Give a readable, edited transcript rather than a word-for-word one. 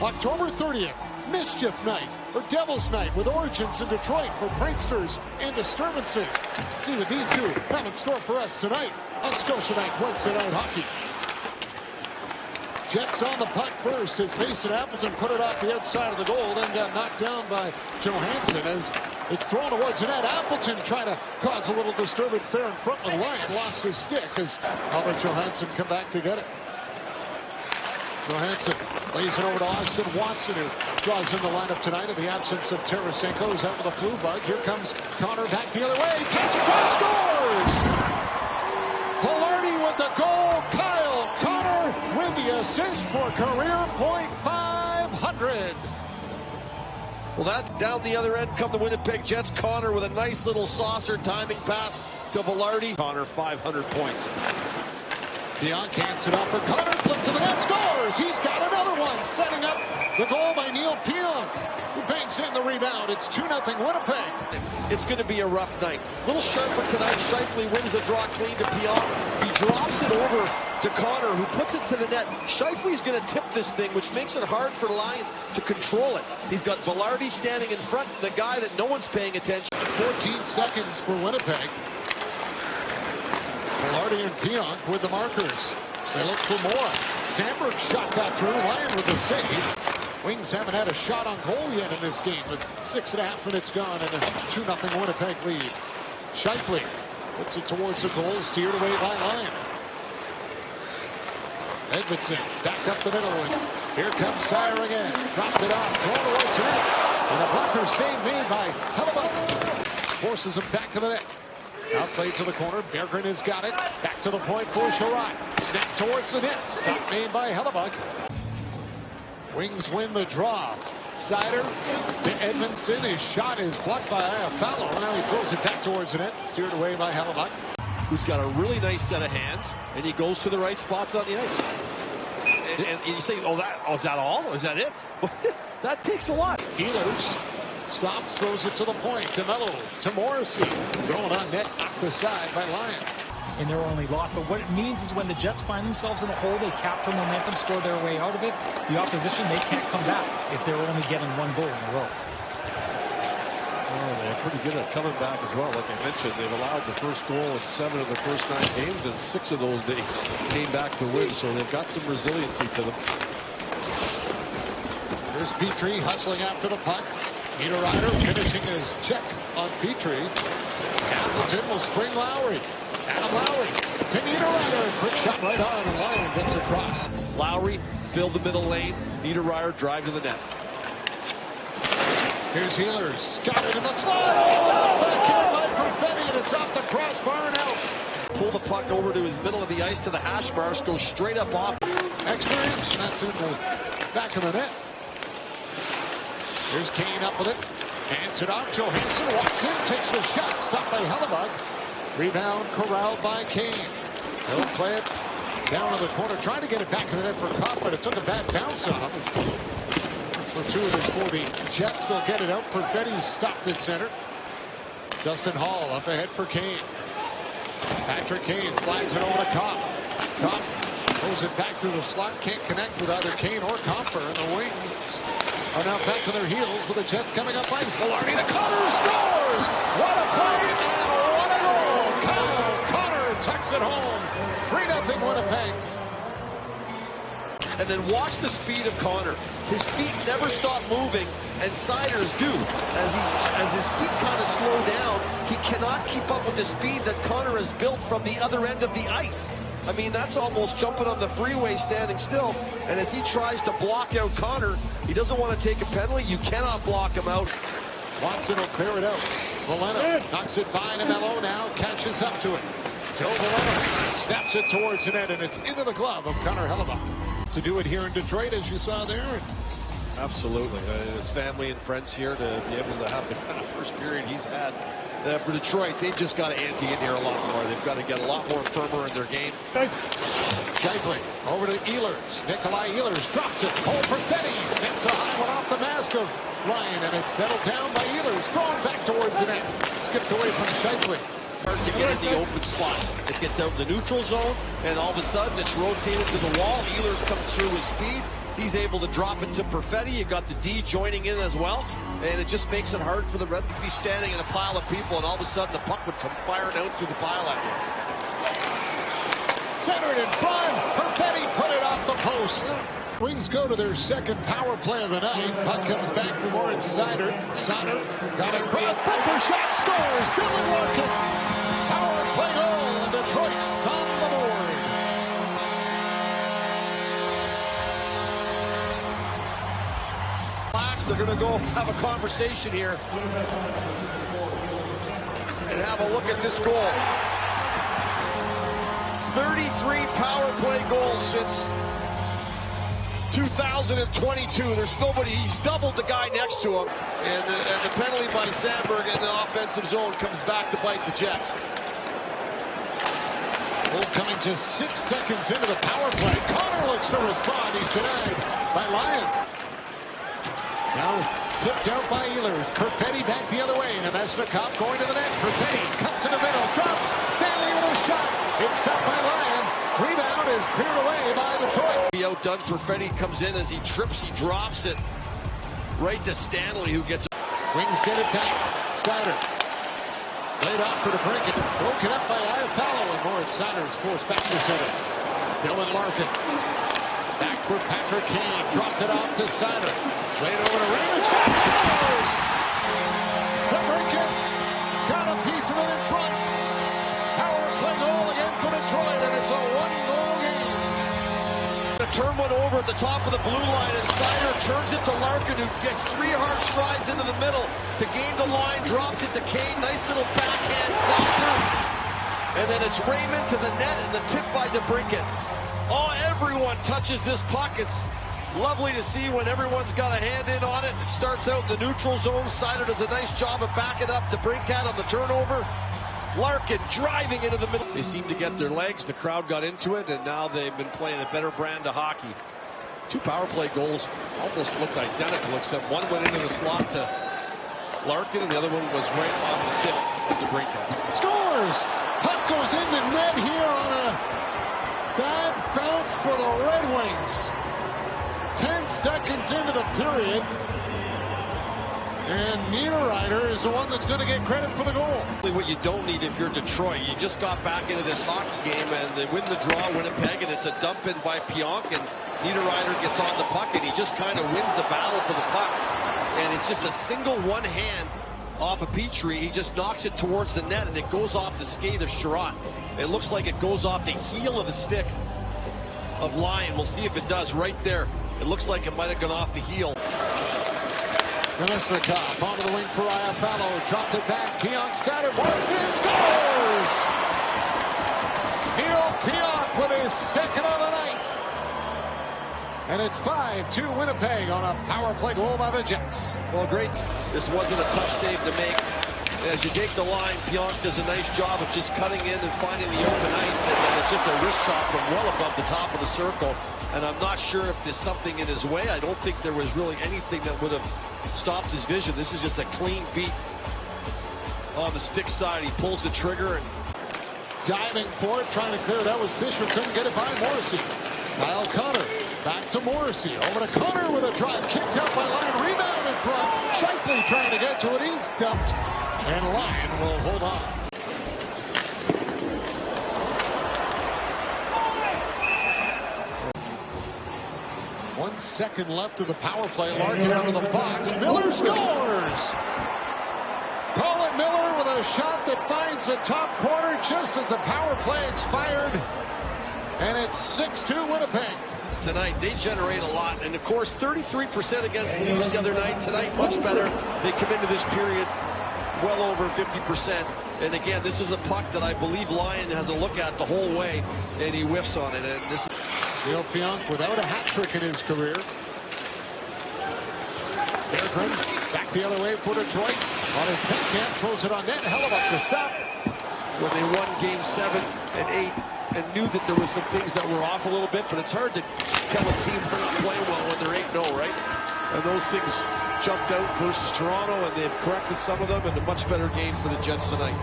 October 30th, Mischief Night, or Devil's Night, with origins in Detroit for pranksters and disturbances. Let's see what these two have in store for us tonight on Scotiabank Wednesday Night Hockey. Jets on the puck first as Mason Appleton put it off the outside of the goal, then got knocked down by Johansson as it's thrown towards the net. Appleton trying to cause a little disturbance there in front of the line. Lost his stick as Albert Johansson come back to get it. Johansson lays it over to Austin Watson, who draws in the lineup tonight in the absence of Tarasenko, who's out with a flu bug. Here comes Connor back the other way. Gets across, scores! Vilardi with the goal. Kyle Connor with the assist for career point .500. Well, that's down the other end come the Winnipeg Jets. Connor with a nice little saucer timing pass to Vilardi. Connor 500 points. Pionk hands it off for Connor, flip to the net, scores! He's got another one, setting up the goal by Neal Pionk, who bangs in the rebound. It's 2-0 Winnipeg. It's going to be a rough night. A little sharper tonight. Scheifele wins the draw clean to Pionk. He drops it over to Connor, who puts it to the net. Scheifele's going to tip this thing, which makes it hard for Lion to control it. He's got Vilardi standing in front, the guy that no one's paying attention. 14 seconds for Winnipeg. Vilardi and Pionk with the markers. They look for more. Sandberg shot that through. Lion with the save. Wings haven't had a shot on goal yet in this game, with 6.5 minutes gone and a 2-0 Winnipeg lead. Scheifele puts it towards the goal, steered away by Lion. Edmondson back up the middle, and here comes Sire again. Dropped it off, thrown towards the net. And a blocker save made by Hellebuck. Forces him back to the net. Outplayed to the corner. Berggren has got it. Back to the point for Sherrod. Snap towards the net. Stop made by Hellebuck. Wings win the draw. Sider to Edmondson. His shot is blocked by Iafallo. Now he throws it back towards the net. Steered away by Hellebuck. Who's got a really nice set of hands, and he goes to the right spots on the ice. And you say, is that all? Is that it? That takes a lot. Ehlers stops, throws it to the point. DeMello to Morrissey. Thrown on net, knocked aside by Lion. In their only lot, but what it means is when the Jets find themselves in a hole, they capture momentum, store their way out of it. The opposition, they can't come back if they're only getting one goal in a row. Oh, they're pretty good at coming back as well. Like I mentioned, they've allowed the first goal in 7 of the first 9 games, and 6 of those they came back to win, so they've got some resiliency to them. Here's Petrie hustling after the puck. Niederreiter finishing his check on Petrie. Appleton will spring Lowry. Adam Lowry to Niederreiter. Quick shot right on, and Lion gets across. Lowry filled the middle lane. Niederreiter drive to the net. Here's Ehlers. Got it in the slide. Oh, backhand by Perfetti, and it's off the crossbar and out. Pull the puck over to his middle of the ice to the hash bars. Goes straight up off. Extra inch, and that's in the back of the net. Here's Kane up with it. Hands it off. Johansson walks in, takes the shot. Stopped by Hellebuck. Rebound corralled by Kane. He'll play it down in the corner. Trying to get it back to the net for Kopp, but it took a bad bounce on him. Fortuitous for the Jets. They'll get it out. Perfetti stopped at center. Justin Hall up ahead for Kane. Patrick Kane slides it over to Kopp. Kopp throws it back through the slot. Can't connect with either Kane or Comfer. And the Wings are now back to their heels with the Jets coming up ice. Vilardi to Connor, scores! What a play and what a goal! Kyle Connor tucks it home. 3-0 Winnipeg. And then watch the speed of Connor. His feet never stop moving, and Siders do. As his feet kind of slow down, he cannot keep up with the speed that Connor has built from the other end of the ice. I mean, that's almost jumping on the freeway standing still. And as he tries to block out Connor, he doesn't want to take a penalty. You cannot block him out. Watson will clear it out. Valeno knocks it by DeMello now, catches up to it. Joe Valeno snaps it towards the net, and it's into the glove of Connor Hellebuck. To do it here in Detroit, as you saw there. Absolutely. His family and friends here to be able to have the kind of first period he's had. For Detroit, they've just got to ante in here a lot more. They've got to get a lot more firmer in their game. Scheifele over to Ehlers. Nikolai Ehlers drops it. Cole Perfetti snaps a high one off the mask of Lion, and it's settled down by Ehlers. Thrown back towards the net. Skipped away from Scheifele. Hard to get in the open spot. It gets out in the neutral zone, and all of a sudden it's rotated to the wall. Ehlers comes through with speed, He's able to drop it to Perfetti. You got the D joining in as well. And it just makes it hard for the Red to be standing in a pile of people, and all of a sudden the puck would come firing out through the pile at you. Centered in front. Perfetti put it off the post. Wings go to their second power play of the night. Puck comes back for more inside. Sauter got it across. Bumper shot, scores. Dylan Larkin. Power play goal, and Detroit's on the board. They're going to go have a conversation here and have a look at this goal. 33 power play goals since 2022. There's nobody. He's doubled the guy next to him. And the penalty by Sandberg in the offensive zone comes back to bite the Jets. Goal coming just 6 seconds into the power play. Connor looks to respond. He's denied by Lyon. Now tipped out by Ehlers. Perfetti back the other way. Nemesnikov going to the net. Perfetti cuts in the middle. Drops. Stanley with a shot. It's stopped by Lyon. Rebound is cleared away by Detroit. He outdone. Perfetti comes in as he trips. He drops it right to Stanley, who gets it. Wings get it back. Sauter. Laid off for DeBrincat. Broken up by Iafallo. And Moritz Sauter is forced back to center. Dylan Larkin. Back for Patrick Kane. Dropped it off to Sauter. Played over to Raymond. Shot scores! DeBrincat got a piece of it in front. Power play goal again for Detroit, and it's a one-goal game. A turn one over at the top of the blue line, and Sauter turns it to Larkin, who gets 3 hard strides into the middle to gain the line, drops it to Kane. Nice little backhand saucer. And then it's Raymond to the net, and the tip by DeBrincat. Oh, everyone touches this puck. It's lovely to see when everyone's got a hand in on it. It starts out in the neutral zone. Sauter does a nice job of backing up DeBrincat on the turnover. Larkin driving into the middle. They seem to get their legs. The crowd got into it, and now they've been playing a better brand of hockey. 2 power play goals almost looked identical, except one went into the slot to Larkin, and the other one was right on the tip of DeBrincat. Scores! Puck goes in the net here on a bad bounce for the Red Wings. 10 seconds into the period, and Niederreiter is the one that's going to get credit for the goal. What you don't need if you're Detroit, you just got back into this hockey game, and they win the draw, Winnipeg, and it's a dump in by Pionk, and Niederreiter gets on the puck, and he just kind of wins the battle for the puck. And it's just a single one hand off of Petrie. He just knocks it towards the net, and it goes off the skate of Sherratt. It looks like it goes off the heel of the stick of Lyon. We'll see if it does right there. It looks like it might have gone off the heel. Nemesnikov onto the wing for Iafallo. Dropped it back. Pionk scattered. Walks in. Scores! Neal Pionk with his second of the night. And it's 5-2 Winnipeg on a power play goal by the Jets. Well, great. This wasn't a tough save to make. As you take the line, Pionk does a nice job of just cutting in and finding the open ice, and then it's just a wrist shot from well above the top of the circle. And I'm not sure if there's something in his way. I don't think there was really anything that would have stopped his vision. This is just a clean beat on the stick side. He pulls the trigger and diving for it, trying to clear it out was Fisher. Couldn't get it by Morrissey. Kyle Connor back to Morrissey. Over to Connor with a drive. Kicked out by Lyon. Rebound in front. Shifley trying to get to it. He's dumped. And Lyon will hold on. One second left of the power play. Larkin out of the box. Miller scores! Colin Miller with a shot that finds the top corner just as the power play expired. And it's 6-2 Winnipeg. Tonight, they generate a lot. And, of course, 33% against the Leafs the other night. Tonight, much better. They come into this period well over 50%. And, again, this is a puck that I believe Lyon has a look at the whole way, and he whiffs on it. And this is Neal Pionk without a hat trick in his career. Berggren back the other way for Detroit. On his backhand, throws it on net. Hellebuck to stop. When they won Game 7 and 8 and knew that there was some things that were off a little bit, but it's hard to tell a team how to play well when they're 8-0, right? And those things jumped out versus Toronto, and they've corrected some of them, and a much better game for the Jets tonight.